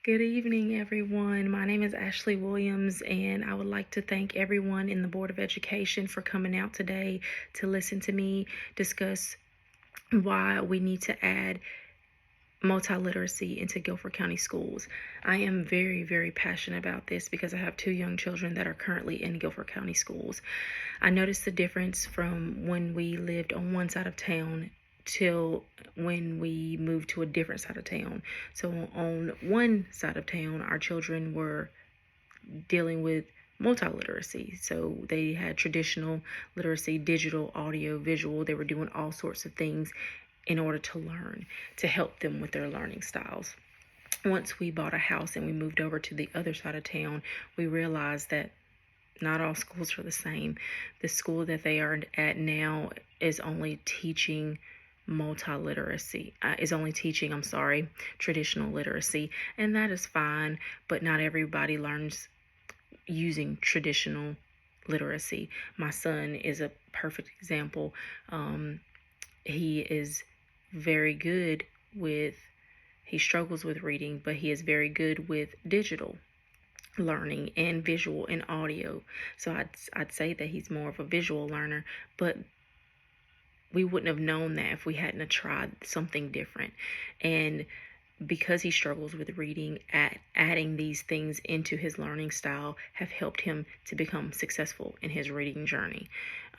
Good evening, everyone. My name is Ashley Williams, and I would like to thank everyone in the Board of Education for coming out today to listen to me discuss why we need to add multiliteracy into Guilford County schools. I am very, very passionate about this because I have two young children that are currently in Guilford County schools. I noticed the difference from when we lived on one side of town till when we moved to a different side of town. So on one side of town, our children were dealing with multiliteracy. So they had traditional literacy, digital, audio, visual. They were doing all sorts of things in order to learn, to help them with their learning styles. Once we bought a house and we moved over to the other side of town, we realized that not all schools are the same. The school that they are at now is only teaching traditional literacy, and that is fine, but not everybody learns using traditional literacy. My son is a perfect example. He is very good he struggles with reading, but he is very good with digital learning and visual and audio. So I'd say that he's more of a visual learner, but we wouldn't have known that if we hadn't have tried something different. And because he struggles with reading, adding these things into his learning style have helped him to become successful in his reading journey.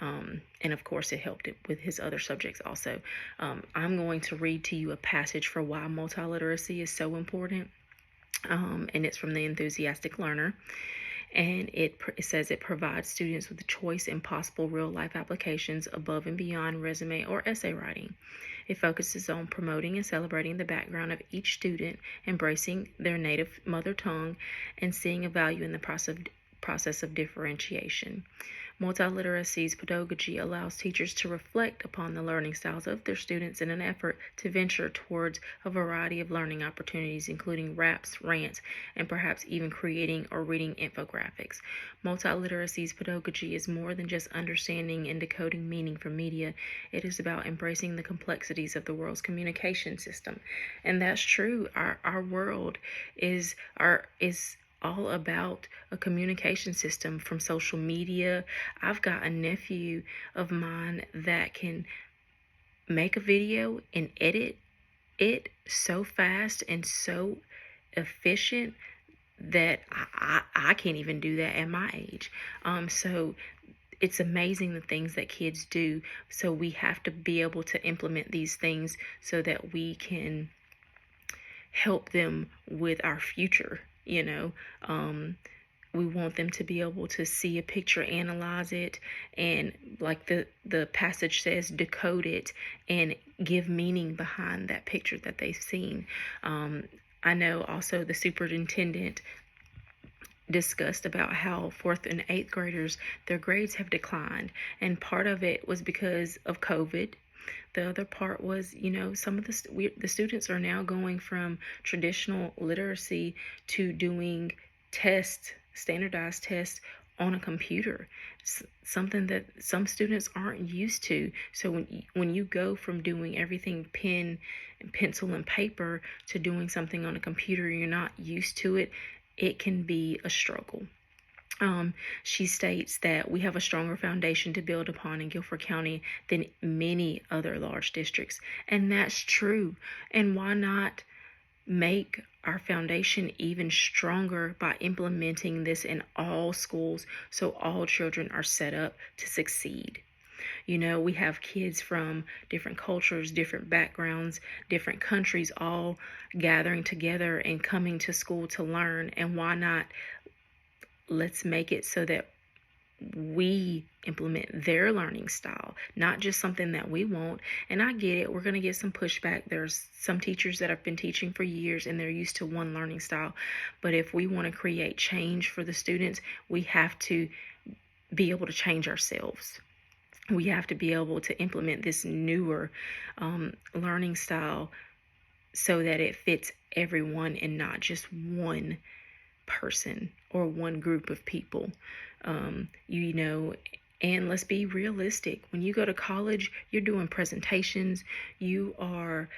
And of course, it helped it with his other subjects also. I'm going to read to you a passage for why multiliteracy is so important. And it's from The Enthusiastic Learner. And it says it provides students with the choice and possible real-life applications above and beyond resume or essay writing. It focuses on promoting and celebrating the background of each student, embracing their native mother tongue, and seeing a value in the process of differentiation. Multiliteracy's pedagogy allows teachers to reflect upon the learning styles of their students in an effort to venture towards a variety of learning opportunities, including raps, rants, and perhaps even creating or reading infographics. Multiliteracy's pedagogy is more than just understanding and decoding meaning from media. It is about embracing the complexities of the world's communication system. And that's true. Our world is all about a communication system, from social media. I've got a nephew of mine that can make a video and edit it so fast and so efficient that I can't even do that at my age. So it's amazing the things that kids do. So we have to be able to implement these things so that we can help them with our future. We want them to be able to see a picture, analyze it, and like the passage says, decode it and give meaning behind that picture that they've seen. I know also the superintendent discussed about how 4th and 8th graders, their grades have declined, and part of it was because of COVID. The other part was, some of the students are now going from traditional literacy to doing standardized tests on a computer, something that some students aren't used to. So when you go from doing everything pen and pencil and paper to doing something on a computer, you're not used to it. It can be a struggle. She states that we have a stronger foundation to build upon in Guilford County than many other large districts. And that's true. And why not make our foundation even stronger by implementing this in all schools so all children are set up to succeed? We have kids from different cultures, different backgrounds, different countries, all gathering together and coming to school to learn. And why not? Let's make it so that we implement their learning style, not just something that we want. And I get it, we're going to get some pushback. There's some teachers that have been teaching for years and they're used to one learning style. But if we want to create change for the students, we have to be able to change ourselves. We have to be able to implement this newer learning style so that it fits everyone and not just one person or one group of people. And let's be realistic. When you go to college, you're doing presentations, you are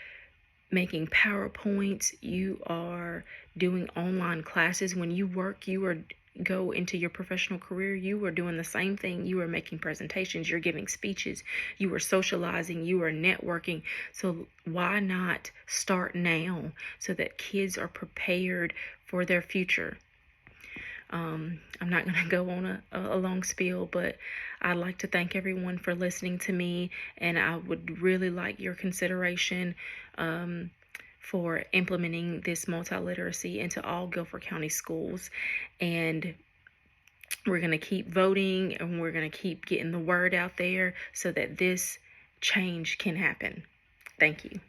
making PowerPoints, you are doing online classes. When you work, you are go into your professional career, you are doing the same thing. You are making presentations, you're giving speeches, you are socializing, you are networking. So why not start now so that kids are prepared for their future? I'm not going to go on a long spiel, but I'd like to thank everyone for listening to me, and I would really like your consideration for implementing this multiliteracy into all Guilford County schools. And we're going to keep voting, and we're going to keep getting the word out there so that this change can happen. Thank you.